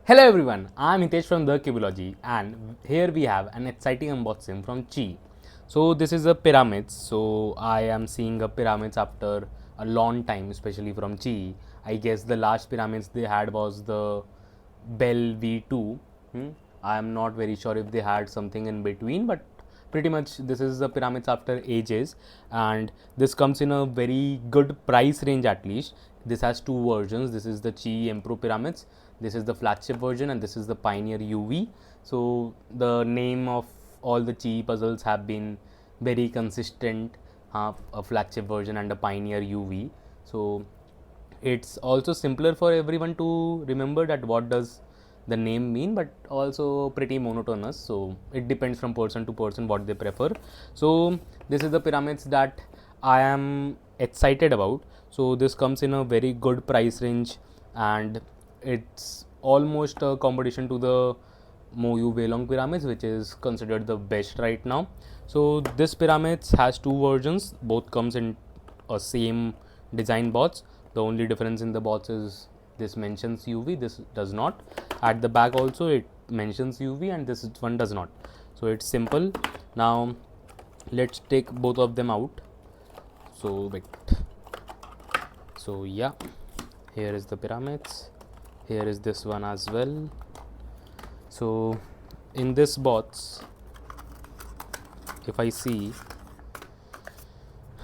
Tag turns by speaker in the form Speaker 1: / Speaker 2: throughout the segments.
Speaker 1: Hello everyone, I am Hitesh from the Cubeology and here we have an exciting unboxing from Qiyi. So this is a Pyraminx. So I am seeing a Pyraminx after a long time, especially from Qiyi. I guess the last Pyraminx they had was the Bell V2. I am not very sure if they had something in between, but pretty much this is the Pyraminx after ages, and this comes in a very good price range. At least this has two versions. This is the Qiyi Impro Pyraminx, this is the flagship version, and this is the Pioneer UV. So the name of all the Qiyi puzzles have been very consistent, a flagship version and a Pioneer UV. So it's also simpler for everyone to remember that what does the name mean, but also pretty monotonous, so it depends from person to person what they prefer. So this is the Pyraminx that I am excited about. So this comes in a very good price range, and it's almost a competition to the Moyu Weilong Pyraminx, which is considered the best right now. So this Pyraminx has two versions, both comes in a same design bots. The only difference in the bots is this mentions UV, this does not. At the back also it mentions UV and this one does not. So it's simple. Now let's take both of them out. So wait. So yeah, here is the Pyraminx, here is this one as well. So in this bots, if I see,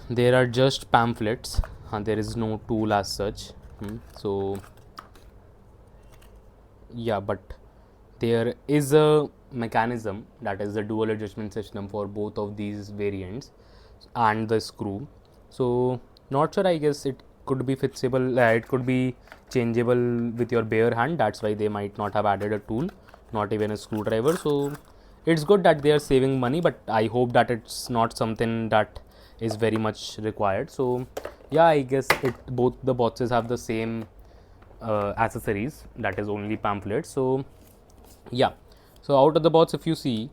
Speaker 1: there are just pamphlets and there is no tool as such. So yeah, but there is a mechanism, that is the dual adjustment system for both of these variants and the screw. So not sure, I guess it could be fixable, it could be changeable with your bare hand. That's why they might not have added a tool, not even a screwdriver. So it's good that they are saving money, but I hope that it's not something that is very much required. So yeah, I guess it both the boxes have the same accessories, that is only pamphlets. So yeah, so out of the box, if you see,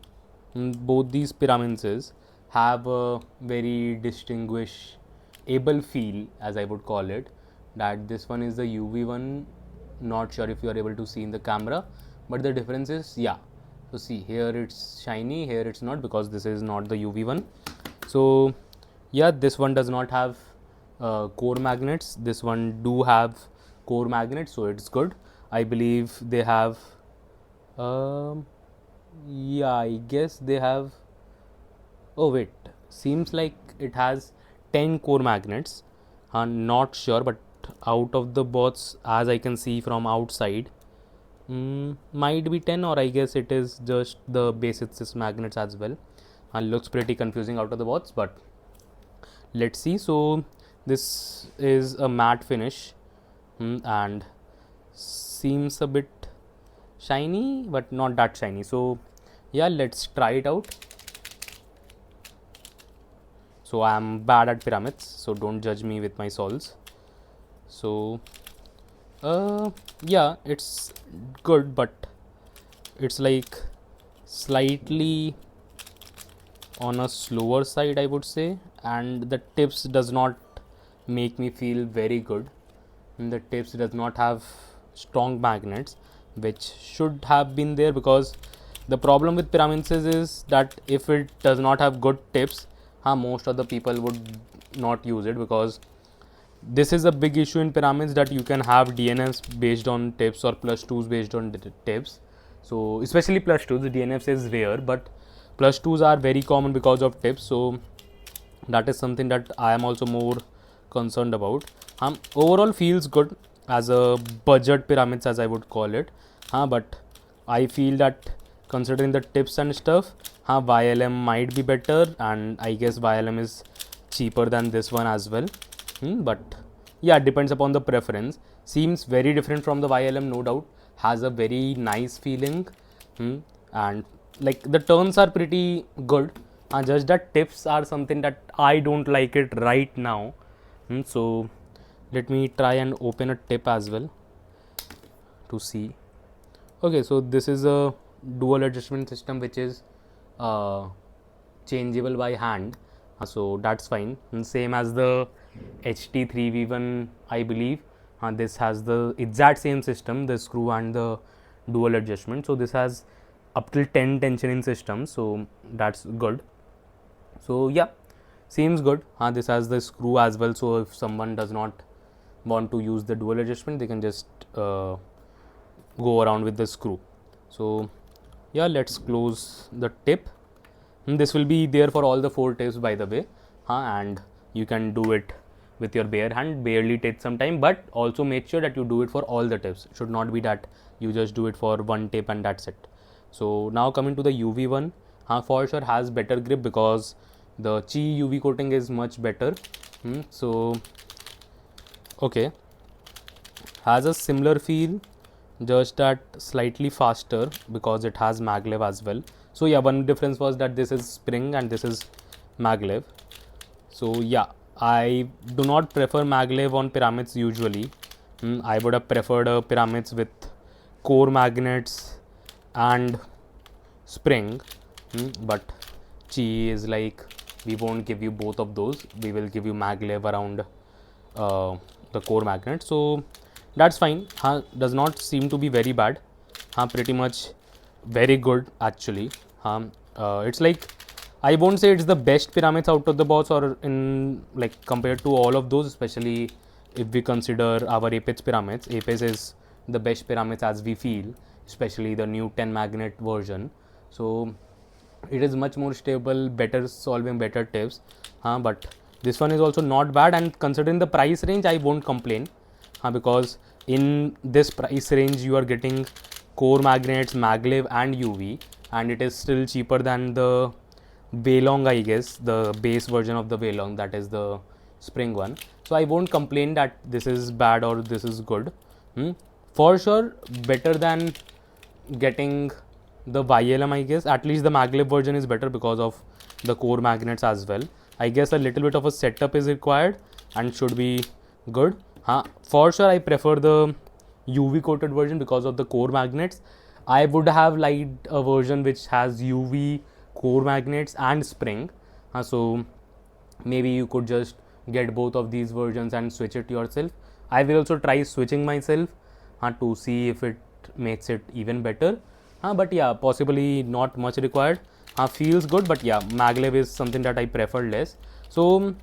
Speaker 1: both these Pyraminxes have a very distinguishable feel, as I would call it. That this one is the UV one. Not sure if you are able to see in the camera, but the difference is, yeah. So see, here it's shiny, here it's not, because this is not the UV one. So yeah, this one does not have core magnets. This one do have core magnets, so it's good. I believe they have. Yeah, I guess they have. Oh wait, seems like it has 10 core magnets. I'm not sure, but out of the bots, as I can see from outside, might be 10, or I guess it is just the basic magnets as well. And looks pretty confusing out of the bots, but let's see. So this is a matte finish, and seems a bit shiny, but not that shiny. So yeah, let's try it out. So I am bad at Pyraminx, so don't judge me with my solves. So yeah, it's good, but it's like slightly on a slower side, I would say, and the tips does not make me feel very good. And the tips does not have strong magnets, which should have been there, because the problem with Pyraminxes is that if it does not have good tips, most of the people would not use it, because this is a big issue in Pyraminx, that you can have DNFs based on tips or plus 2s based on tips. So especially plus 2s, the DNFs is rare, but plus 2s are very common because of tips. So that is something that I am also more concerned about. Overall feels good as a budget Pyraminx, as I would call it, but I feel that considering the tips and stuff, YLM might be better, and I guess YLM is cheaper than this one as well. But yeah, depends upon the preference. Seems very different from the YLM, no doubt. Has a very nice feeling, and like the turns are pretty good. Just that tips are something that I don't like it right now. So let me try and open a tip as well to see. Okay, so this is a dual adjustment system, which is changeable by hand, so that's fine. And same as the HT3V1, I believe. This has the exact same system, the screw and the dual adjustment. So this has up till 10 tension in system, so that's good. So yeah, seems good. This has the screw as well, so if someone does not want to use the dual adjustment, they can just go around with the screw. So yeah, let's close the tip. This will be there for all the 4 tips, by the way, and you can do it with your bare hand. Barely takes some time, but also make sure that you do it for all the tips. It should not be that you just do it for one tip and that's it. So now coming to the UV one, for sure has better grip because the Qiyi UV coating is much better. So okay, has a similar feel, just that slightly faster because it has MagLev as well. So yeah, one difference was that this is spring and this is MagLev. So yeah, I do not prefer MagLev on Pyraminx usually. I would have preferred a Pyraminx with core magnets and spring, but Qiyi is like, we won't give you both of those, we will give you MagLev around the core magnet. So that's fine. Does not seem to be very bad. Pretty much very good actually. It's like, I won't say it's the best Pyraminx out of the box or in like compared to all of those, especially if we consider our Apex Pyraminx. Apex is the best Pyraminx as we feel, especially the new 10 magnet version. So it is much more stable, better solving better tips. But this one is also not bad, and considering the price range, I won't complain. Because in this price range you are getting core magnets, MagLev and UV, and it is still cheaper than the Weilong, I guess, the base version of the Weilong, that is the spring one. So I won't complain that this is bad or this is good. For sure better than getting the YLM, I guess. At least the MagLev version is better because of the core magnets as well. I guess a little bit of a setup is required and should be good. For sure I prefer the UV coated version because of the core magnets. I would have liked a version which has UV, core magnets and spring. So maybe you could just get both of these versions and switch it yourself. I will also try switching myself to see if it makes it even better. But yeah, possibly not much required. Feels good, but yeah, MagLev is something that I prefer less. So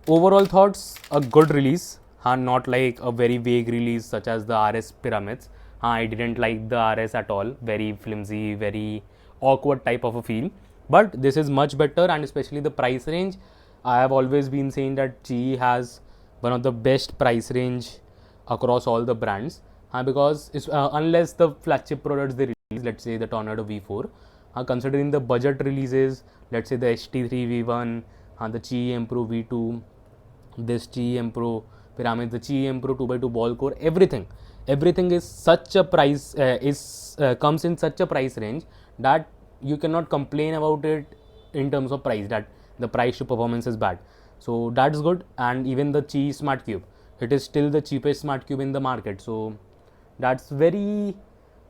Speaker 1: overall thoughts, a good release. Not like a very vague release such as the RS Pyraminx. I didn't like the RS at all. Very flimsy, very awkward type of a feel. But this is much better, and especially the price range. I have always been saying that Qiyi has one of the best price range across all the brands. Because unless the flagship products they release, let's say the Tornado V4, considering the budget releases, let's say the HT3 V1, the Qiyi Impro V2, this Qiyi Impro Pyraminx, the Qiyi Impro 2x2 ball core, everything is such a price, comes in such a price range that you cannot complain about it in terms of price, that the price to performance is bad. So that's good. And even the Qiyi Smart Cube, it is still the cheapest Smart Cube in the market. So that's very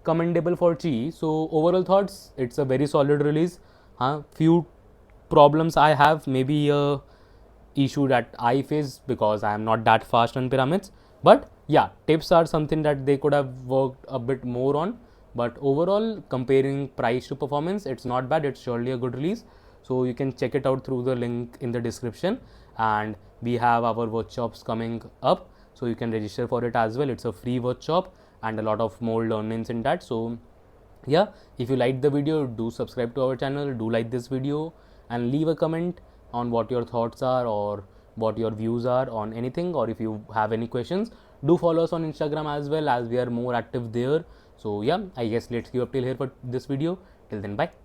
Speaker 1: commendable for Qiyi. So overall thoughts, it's a very solid release. Few problems I have, maybe a issue that I face because I am not that fast on Pyraminx. But yeah, tips are something that they could have worked a bit more on. But overall, comparing price to performance, it's not bad. It's surely a good release. So you can check it out through the link in the description. And we have our workshops coming up, so you can register for it as well. It's a free workshop and a lot of more learnings in that. So yeah, if you liked the video, do subscribe to our channel, do like this video and leave a comment on what your thoughts are or what your views are on anything, or if you have any questions, do follow us on Instagram as well, as we are more active there. So yeah, I guess let's give up till here for this video. Till then, bye.